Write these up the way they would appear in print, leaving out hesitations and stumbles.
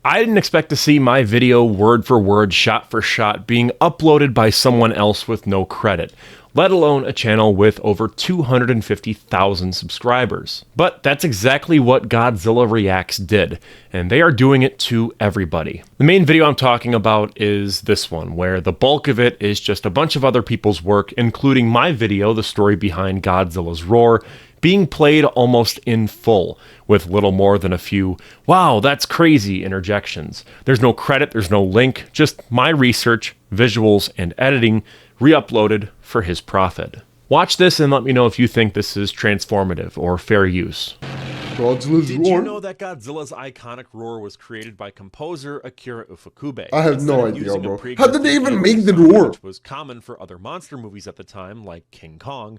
I didn't expect to see my video word for word, shot for shot being uploaded by someone else with no credit, let alone a channel with over 250,000 subscribers. But that's exactly what Godzilla Reacts did, and they are doing it to everybody. The main video I'm talking about is this one, where the bulk of it is just a bunch of other people's work, including my video, the story behind Godzilla's roar, being played almost in full, with little more than a few, "Wow, that's crazy" interjections. There's no credit, there's no link, just my research, visuals, and editing re-uploaded for his profit. Watch this and let me know if you think this is transformative or fair use. Godzilla's Did roar? you know that Godzilla's iconic roar was created by composer Akira Ifukube? I have no Instead of idea, using a bro. How pre-existing did they even make the sound, roar? which was common for other monster movies at the time, like King Kong.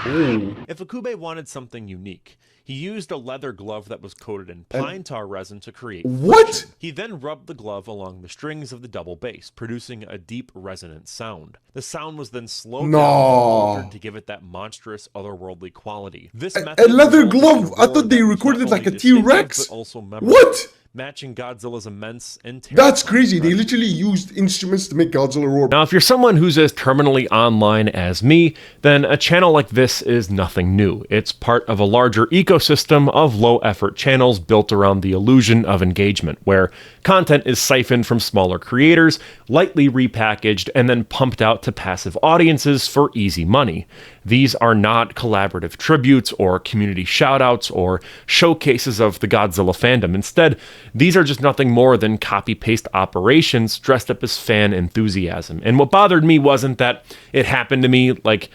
Ooh. Ifukube wanted something unique. He used a leather glove that was coated in pine tar resin to create What? friction. He then rubbed the glove along the strings of the double bass, producing a deep resonant sound. The sound was then slowed down and altered to give it that monstrous, otherworldly quality. This method A leather resulted in glove? a I roar thought they that was recorded not like a only distinctive, T-Rex. but also memorable, What? matching Godzilla's immense and That's terrifying crazy. They presence. literally used instruments to make Godzilla roar. Now, if you're someone who's as terminally online as me, then a channel like this is nothing new. It's part of a larger ecosystem of low-effort channels built around the illusion of engagement, where content is siphoned from smaller creators, lightly repackaged, and then pumped out to passive audiences for easy money. These are not collaborative tributes or community shoutouts or showcases of the Godzilla fandom. Instead, these are just nothing more than copy-paste operations dressed up as fan enthusiasm. And what bothered me wasn't that it happened to me, like,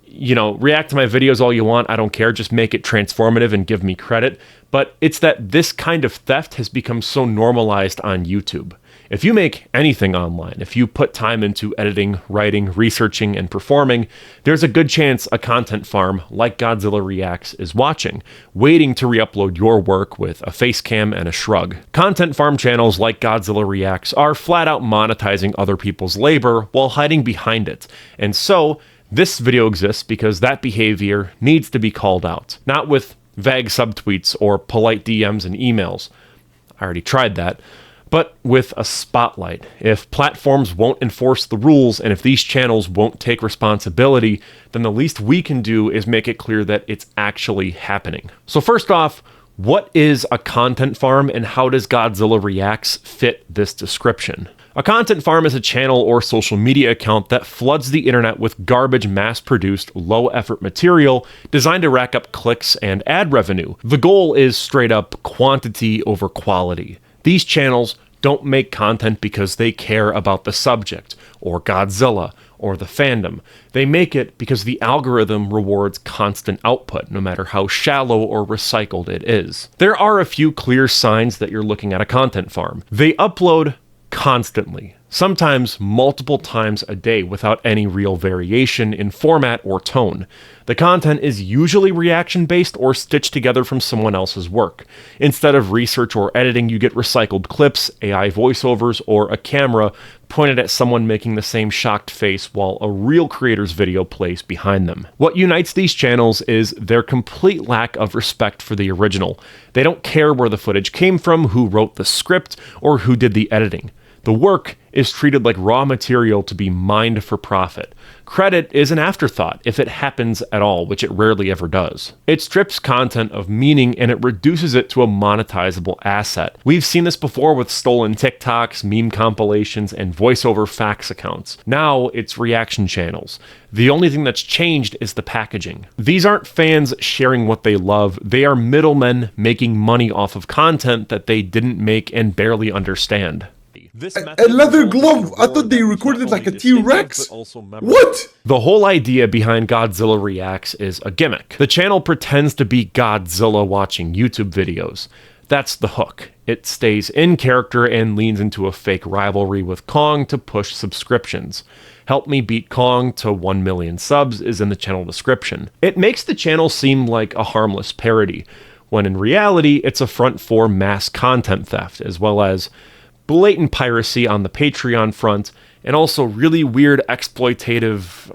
you know, react to my videos all you want, I don't care, just make it transformative and give me credit. But it's that this kind of theft has become so normalized on YouTube. If you make anything online, if you put time into editing, writing, researching, and performing, there's a good chance a content farm like Godzilla Reacts is watching, waiting to re-upload your work with a face cam and a shrug. Content farm channels like Godzilla Reacts are flat out monetizing other people's labor while hiding behind it. And so, this video exists because that behavior needs to be called out, not with vague subtweets or polite DMs and emails. I already tried that. But with a spotlight. If platforms won't enforce the rules and if these channels won't take responsibility, then the least we can do is make it clear that it's actually happening. So first off, what is a content farm and how does Godzilla Reacts fit this description? A content farm is a channel or social media account that floods the internet with garbage mass-produced, low-effort material designed to rack up clicks and ad revenue. The goal is straight-up quantity over quality. These channels don't make content because they care about the subject, or Godzilla, or the fandom. They make it because the algorithm rewards constant output, no matter how shallow or recycled it is. There are a few clear signs that you're looking at a content farm. They upload constantly, sometimes multiple times a day without any real variation in format or tone. The content is usually reaction-based or stitched together from someone else's work. Instead of research or editing, you get recycled clips, AI voiceovers, or a camera pointed at someone making the same shocked face while a real creator's video plays behind them. What unites these channels is their complete lack of respect for the original. They don't care where the footage came from, who wrote the script, or who did the editing. The work is treated like raw material to be mined for profit. Credit is an afterthought, if it happens at all, which it rarely ever does. It strips content of meaning and it reduces it to a monetizable asset. We've seen this before with stolen TikToks, meme compilations, and voiceover fax accounts. Now it's reaction channels. The only thing that's changed is the packaging. These aren't fans sharing what they love, they are middlemen making money off of content that they didn't make and barely understand. A leather glove? I thought they recorded like a T-Rex. What? The whole idea behind Godzilla Reacts is a gimmick. The channel pretends to be Godzilla watching YouTube videos. That's the hook. It stays in character and leans into a fake rivalry with Kong to push subscriptions. Help Me Beat Kong to 1 million subs is in the channel description. It makes the channel seem like a harmless parody, when in reality it's a front for mass content theft, as well as blatant piracy on the Patreon front, and also really weird exploitative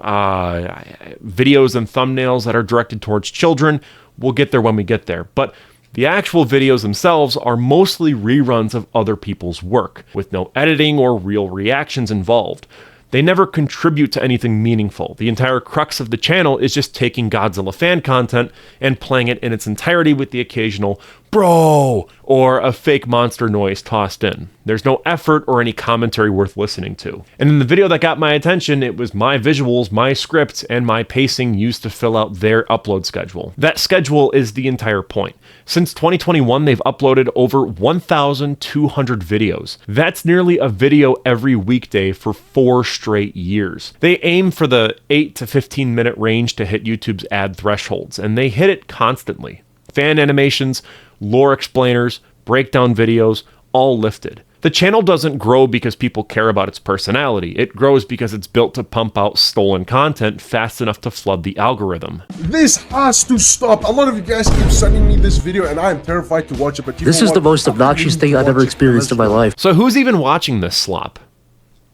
videos and thumbnails that are directed towards children. We'll get there when we get there. But The actual videos themselves are mostly reruns of other people's work, with no editing or real reactions involved. They never contribute to anything meaningful. The entire crux of the channel is just taking Godzilla fan content and playing it in its entirety with the occasional "bro" or a fake monster noise tossed in. There's no effort or any commentary worth listening to. And in the video that got my attention, it was my visuals, my script, and my pacing used to fill out their upload schedule. That schedule is the entire point. Since 2021, they've uploaded over 1,200 videos. That's nearly a video every weekday for 4 straight years. They aim for the 8 to 15 minute range to hit YouTube's ad thresholds, and they hit it constantly. Fan animations, lore explainers, breakdown videos, all lifted. The channel doesn't grow because people care about its personality. It grows because it's built to pump out stolen content fast enough to flood the algorithm. This has to stop. A lot of you guys keep sending me this video and I am terrified to watch it, but this is the most obnoxious thing I've ever experienced in my life. So who's even watching this slop?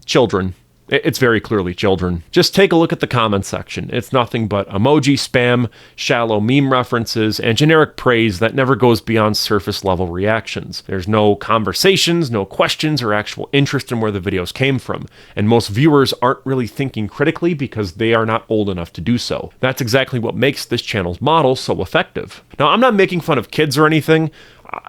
Children. It's very clearly children. Just take a look at the comment section. It's nothing but emoji spam, shallow meme references, and generic praise that never goes beyond surface level reactions. There's no conversations, no questions, or actual interest in where the videos came from. And most viewers aren't really thinking critically because they are not old enough to do so. That's exactly what makes this channel's model so effective. Now, I'm not making fun of kids or anything.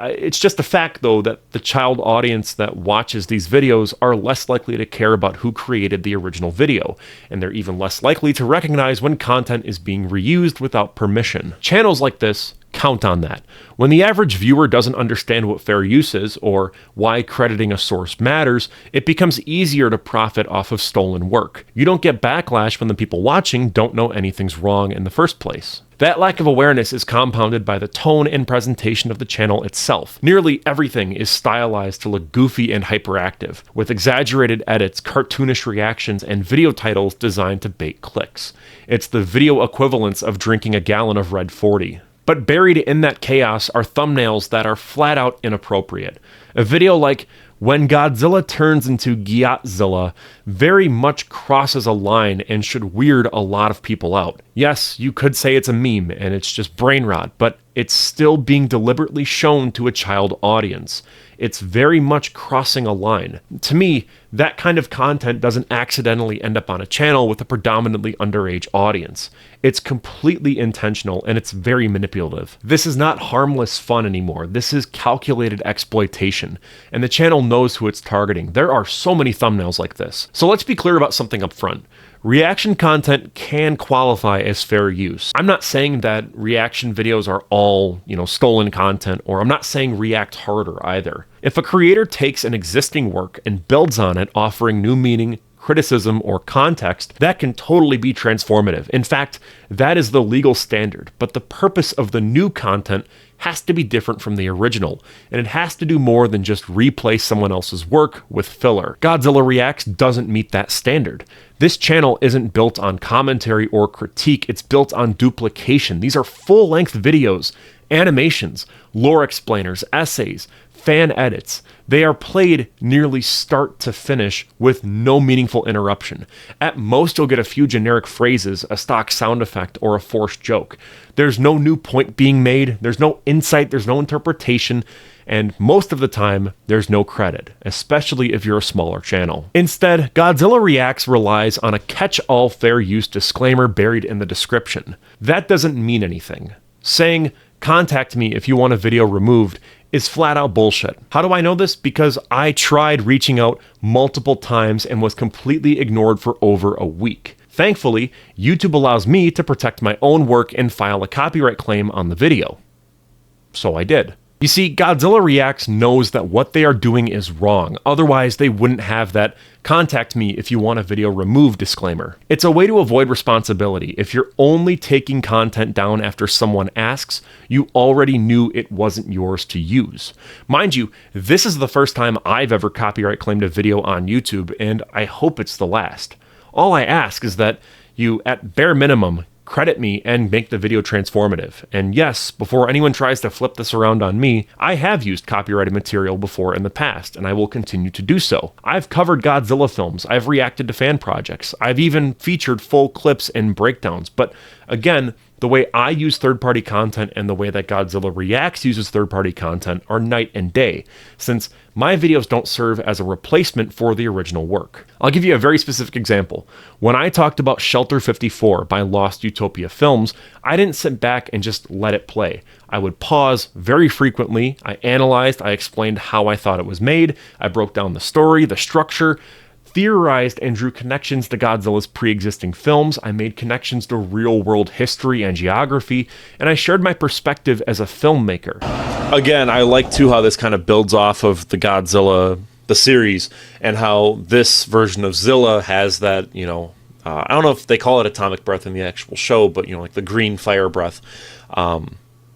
It's just a fact, though, that the child audience that watches these videos are less likely to care about who created the original video, and they're even less likely to recognize when content is being reused without permission. Channels like this count on that. When the average viewer doesn't understand what fair use is or why crediting a source matters, it becomes easier to profit off of stolen work. You don't get backlash when the people watching don't know anything's wrong in the first place. That lack of awareness is compounded by the tone and presentation of the channel itself. Nearly everything is stylized to look goofy and hyperactive, with exaggerated edits, cartoonish reactions, and video titles designed to bait clicks. It's the video equivalence of drinking a gallon of Red 40. But buried in that chaos are thumbnails that are flat out inappropriate. A video like "When Godzilla Turns into Godzilla" very much crosses a line and should weird a lot of people out. Yes, you could say it's a meme and it's just brain rot, but it's still being deliberately shown to a child audience. It's very much crossing a line. To me, that kind of content doesn't accidentally end up on a channel with a predominantly underage audience. It's completely intentional and it's very manipulative. This is not harmless fun anymore. This is calculated exploitation, and the channel knows who it's targeting. There are so many thumbnails like this. So let's be clear about something up front. Reaction content can qualify as fair use. I'm not saying that reaction videos are all, stolen content, or I'm not saying react harder either. If a creator takes an existing work and builds on it, offering new meaning, criticism, or context, that can totally be transformative. In fact, that is the legal standard, but the purpose of the new content has to be different from the original, and it has to do more than just replace someone else's work with filler. Godzilla Reacts doesn't meet that standard. This channel isn't built on commentary or critique, it's built on duplication. These are full-length videos, animations, lore explainers, essays, fan edits. They are played nearly start to finish with no meaningful interruption. At most, you'll get a few generic phrases, a stock sound effect, or a forced joke. There's no new point being made, there's no insight, there's no interpretation, and most of the time, there's no credit, especially if you're a smaller channel. Instead, Godzilla Reacts relies on a catch-all fair use disclaimer buried in the description. That doesn't mean anything. Saying, "Contact me if you want a video removed," is flat out bullshit. How do I know this? Because I tried reaching out multiple times and was completely ignored for over a week. Thankfully, YouTube allows me to protect my own work and file a copyright claim on the video. So I did. You see, Godzilla Reacts knows that what they are doing is wrong, otherwise they wouldn't have that "contact me if you want a video removed" disclaimer. It's a way to avoid responsibility. If you're only taking content down after someone asks, you already knew it wasn't yours to use. Mind you, this is the first time I've ever copyright claimed a video on YouTube, and I hope it's the last. All I ask is that you, at bare minimum, credit me and make the video transformative. And yes, before anyone tries to flip this around on me, I have used copyrighted material before in the past, and I will continue to do so. I've covered Godzilla films, I've reacted to fan projects, I've even featured full clips and breakdowns, but again, The way I use third-party content and the way that Godzilla Reacts uses third-party content are night and day, since my videos don't serve as a replacement for the original work. I'll give you a very specific example. When I talked about Shelter 54 by Lost Utopia Films, I didn't sit back and just let it play. I would pause very frequently, I analyzed, I explained how I thought it was made, I broke down the story, the structure, theorized and drew connections to Godzilla's pre-existing films, I made connections to real-world history and geography, and I shared my perspective as a filmmaker. Again, I like too how this kind of builds off of the Godzilla, the series, and how this version of Zilla has that, I don't know if they call it atomic breath in the actual show, but, like the green fire breath.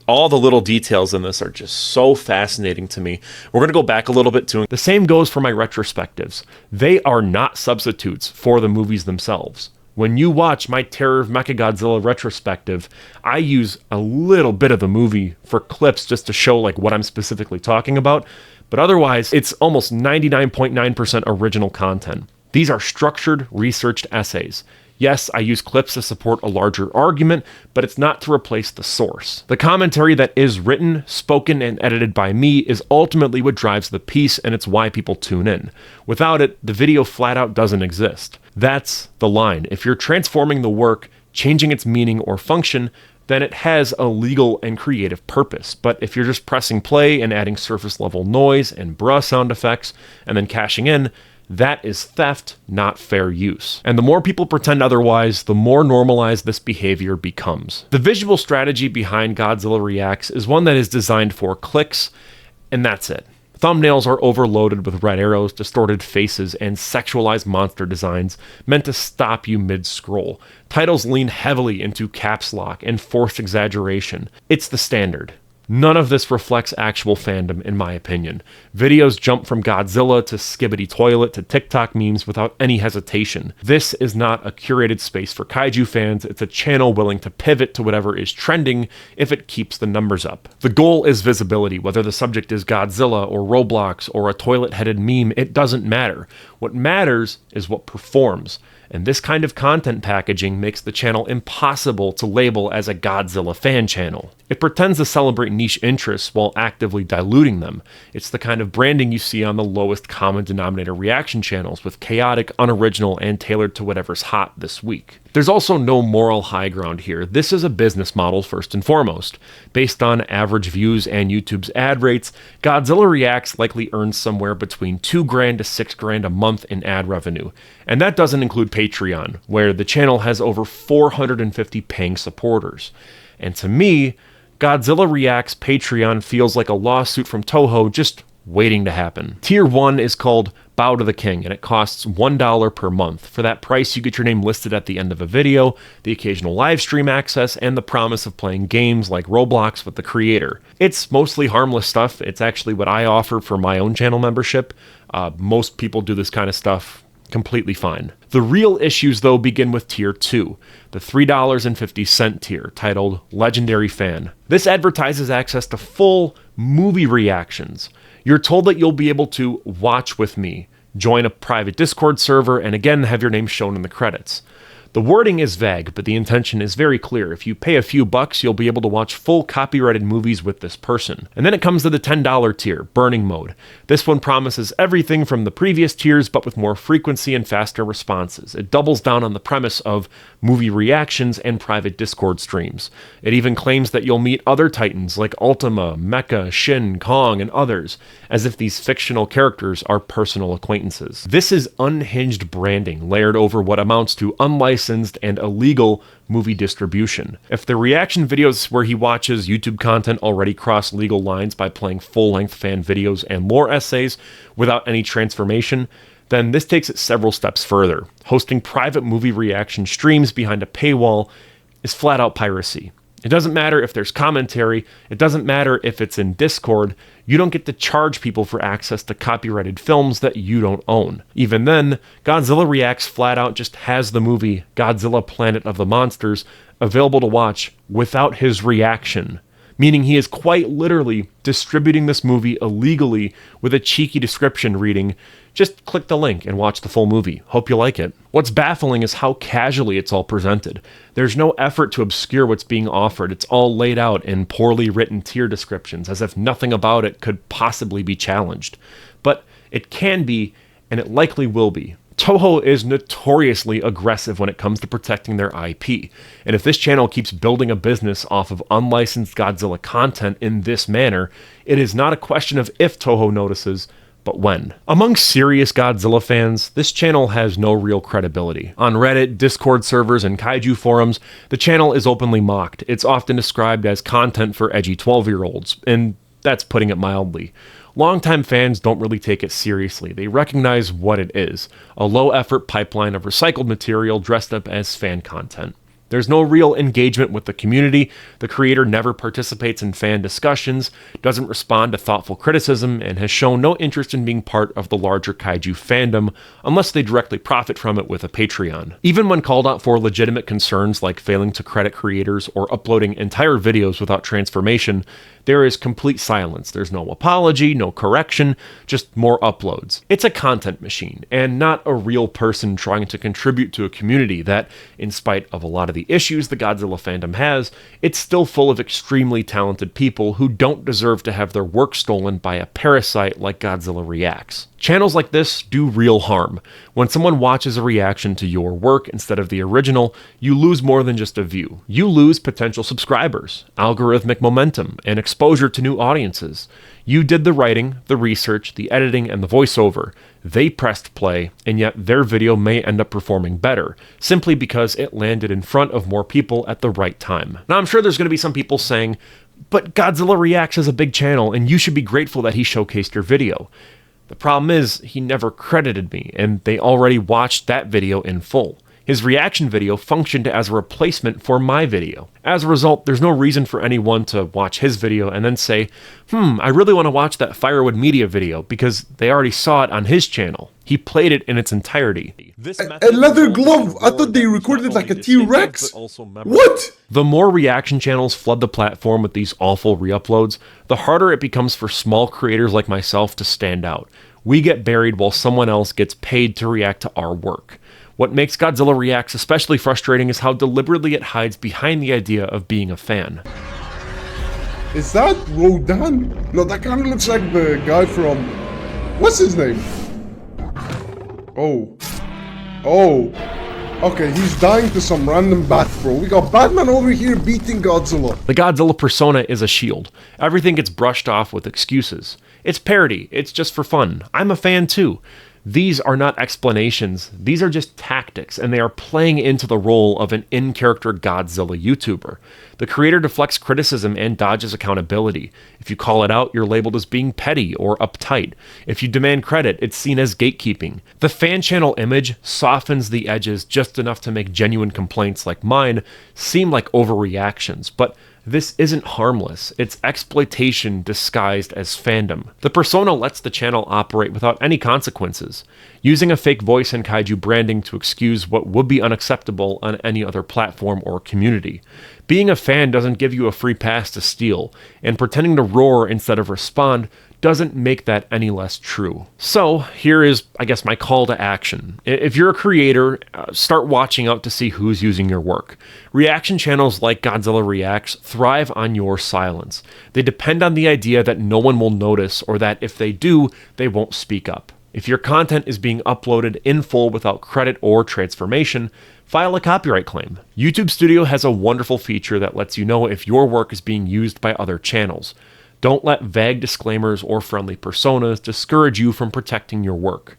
All the little details in this are just so fascinating to me. We're going to go back a little bit too. The same goes for my retrospectives. They are not substitutes for the movies themselves. When you watch my Terror of Mechagodzilla retrospective, I use a little bit of the movie for clips just to show what I'm specifically talking about, but otherwise it's almost 99.9% original content. These are structured, researched essays. Yes, I use clips to support a larger argument, but it's not to replace the source. The commentary that is written, spoken, and edited by me is ultimately what drives the piece, and it's why people tune in. Without it, the video flat out doesn't exist. That's the line. If you're transforming the work, changing its meaning or function, then it has a legal and creative purpose. But if you're just pressing play and adding surface level noise and bruh sound effects, and then cashing in, that is theft, not fair use. And the more people pretend otherwise, the more normalized this behavior becomes. The visual strategy behind Godzilla Reacts is one that is designed for clicks, and that's it. Thumbnails are overloaded with red arrows, distorted faces, and sexualized monster designs meant to stop you mid-scroll. Titles lean heavily into caps lock and forced exaggeration. It's the standard. None of this reflects actual fandom, in my opinion. Videos jump from Godzilla to Skibbity Toilet to TikTok memes without any hesitation. This is not a curated space for kaiju fans, it's a channel willing to pivot to whatever is trending if it keeps the numbers up. The goal is visibility, whether the subject is Godzilla or Roblox or a toilet-headed meme, it doesn't matter. What matters is what performs. And this kind of content packaging makes the channel impossible to label as a Godzilla fan channel. It pretends to celebrate niche interests while actively diluting them. It's the kind of branding you see on the lowest common denominator reaction channels, with chaotic, unoriginal, and tailored to whatever's hot this week. There's also no moral high ground here. This is a business model first and foremost. Based on average views and YouTube's ad rates, Godzilla Reacts likely earns somewhere between $2,000 to $6,000 a month in ad revenue. And that doesn't include Patreon, where the channel has over 450 paying supporters. And to me, Godzilla Reacts Patreon feels like a lawsuit from Toho just waiting to happen. Tier 1 is called Bow to the King, and it costs $1 per month. For that price, you get your name listed at the end of a video, the occasional live stream access, and the promise of playing games like Roblox with the creator. It's mostly harmless stuff. It's actually what I offer for my own channel membership. Most people do this kind of stuff completely fine. The real issues, though, begin with Tier 2, the $3.50 tier, titled Legendary Fan. This advertises access to full movie reactions. You're told that you'll be able to watch with me, join a private Discord server, and again have your name shown in the credits. The wording is vague, but the intention is very clear. If you pay a few bucks, you'll be able to watch full copyrighted movies with this person. And then it comes to the $10 tier, Burning Mode. This one promises everything from the previous tiers, but with more frequency and faster responses. It doubles down on the premise of movie reactions and private Discord streams. It even claims that you'll meet other titans like Ultima, Mecha, Shin, Kong, and others, as if these fictional characters are personal acquaintances. This is unhinged branding layered over what amounts to unlicensed and illegal movie distribution. If the reaction videos where he watches YouTube content already cross legal lines by playing full-length fan videos and lore essays without any transformation, then this takes it several steps further. Hosting private movie reaction streams behind a paywall is flat-out piracy. It doesn't matter if there's commentary, it doesn't matter if it's in Discord, you don't get to charge people for access to copyrighted films that you don't own. Even then, Godzilla Reacts flat out just has the movie Godzilla Planet of the Monsters available to watch without his reaction, meaning he is quite literally distributing this movie illegally with a cheeky description reading, "Just click the link and watch the full movie. Hope you like it." What's baffling is how casually it's all presented. There's no effort to obscure what's being offered. It's all laid out in poorly written tier descriptions, as if nothing about it could possibly be challenged. But it can be, and it likely will be. Toho is notoriously aggressive when it comes to protecting their IP, and if this channel keeps building a business off of unlicensed Godzilla content in this manner, it is not a question of if Toho notices, but when. Among serious Godzilla fans, this channel has no real credibility. On Reddit, Discord servers, and kaiju forums, the channel is openly mocked. It's often described as content for edgy 12-year-olds, and that's putting it mildly. Longtime fans don't really take it seriously. They recognize what it is, a low-effort pipeline of recycled material dressed up as fan content. There's no real engagement with the community, the creator never participates in fan discussions, doesn't respond to thoughtful criticism, and has shown no interest in being part of the larger kaiju fandom, unless they directly profit from it with a Patreon. Even when called out for legitimate concerns like failing to credit creators or uploading entire videos without transformation, there is complete silence. There's no apology, no correction, just more uploads. It's a content machine, and not a real person trying to contribute to a community that, in spite of a lot of the issues the Godzilla fandom has, it's still full of extremely talented people who don't deserve to have their work stolen by a parasite like Godzilla Reacts. Channels like this do real harm. When someone watches a reaction to your work instead of the original, you lose more than just a view. You lose potential subscribers, algorithmic momentum, and exposure to new audiences. You did the writing, the research, the editing, and the voiceover. They pressed play, and yet their video may end up performing better, simply because it landed in front of more people at the right time. Now, I'm sure there's going to be some people saying, "But Godzilla Reacts is a big channel, and you should be grateful that he showcased your video." The problem is, he never credited me, and they already watched that video in full. His reaction video functioned as a replacement for my video. As a result, there's no reason for anyone to watch his video and then say, I really want to watch that Firewood Media video, because they already saw it on his channel. He played it in its entirety. A leather glove? I thought they recorded like a T-Rex. What? The more reaction channels flood the platform with these awful re-uploads, the harder it becomes for small creators like myself to stand out. We get buried while someone else gets paid to react to our work. What makes Godzilla Reacts especially frustrating is how deliberately it hides behind the idea of being a fan. Is that Rodan? No, that kind of looks like the guy from... What's his name? Oh. Okay, he's dying to some random bat, bro. We got Batman over here beating Godzilla. The Godzilla persona is a shield. Everything gets brushed off with excuses. It's parody. It's just for fun. I'm a fan too. These are not explanations, these are just tactics, and they are playing into the role of an in-character Godzilla YouTuber. The creator deflects criticism and dodges accountability. If you call it out, you're labeled as being petty or uptight. If you demand credit, it's seen as gatekeeping. The fan channel image softens the edges just enough to make genuine complaints like mine seem like overreactions, but this isn't harmless. It's exploitation disguised as fandom. The persona lets the channel operate without any consequences, using a fake voice and kaiju branding to excuse what would be unacceptable on any other platform or community. Being a fan doesn't give you a free pass to steal, and pretending to roar instead of respond doesn't make that any less true. So here is, I guess, my call to action. If you're a creator, start watching out to see who's using your work. Reaction channels like Godzilla Reacts thrive on your silence. They depend on the idea that no one will notice, or that if they do, they won't speak up. If your content is being uploaded in full without credit or transformation, file a copyright claim. YouTube Studio has a wonderful feature that lets you know if your work is being used by other channels. Don't let vague disclaimers or friendly personas discourage you from protecting your work.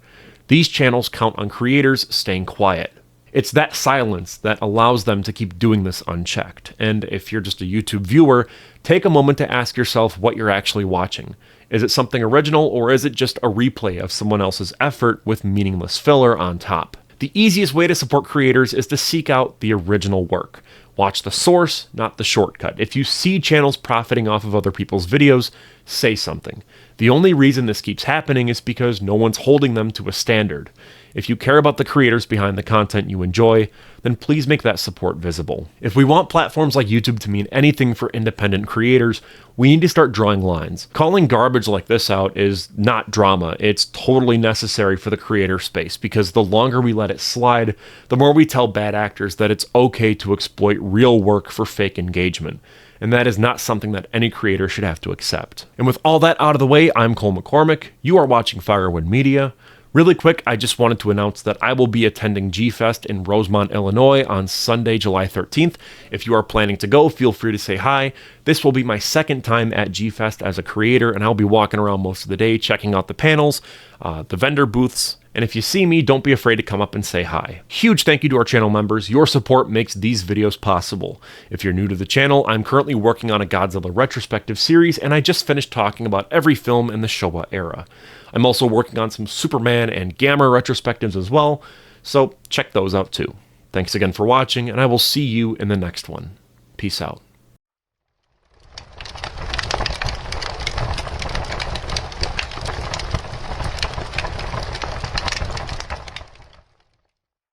These channels count on creators staying quiet. It's that silence that allows them to keep doing this unchecked. And if you're just a YouTube viewer, take a moment to ask yourself what you're actually watching. Is it something original, or is it just a replay of someone else's effort with meaningless filler on top? The easiest way to support creators is to seek out the original work. Watch the source, not the shortcut. If you see channels profiting off of other people's videos, say something. The only reason this keeps happening is because no one's holding them to a standard. If you care about the creators behind the content you enjoy, then please make that support visible. If we want platforms like YouTube to mean anything for independent creators, we need to start drawing lines. Calling garbage like this out is not drama, it's totally necessary for the creator space, because the longer we let it slide, the more we tell bad actors that it's okay to exploit real work for fake engagement. And that is not something that any creator should have to accept. And with all that out of the way, I'm Cole McCormick, you are watching Firewood Media. Really quick, I just wanted to announce that I will be attending G-Fest in Rosemont, Illinois on Sunday, July 13th. If you are planning to go, feel free to say hi. This will be my second time at G-Fest as a creator, and I'll be walking around most of the day checking out the panels, the vendor booths, and if you see me, don't be afraid to come up and say hi. Huge thank you to our channel members. Your support makes these videos possible. If you're new to the channel, I'm currently working on a Godzilla retrospective series, and I just finished talking about every film in the Showa era. I'm also working on some Superman and Gamma retrospectives as well, so check those out too. Thanks again for watching, and I will see you in the next one. Peace out.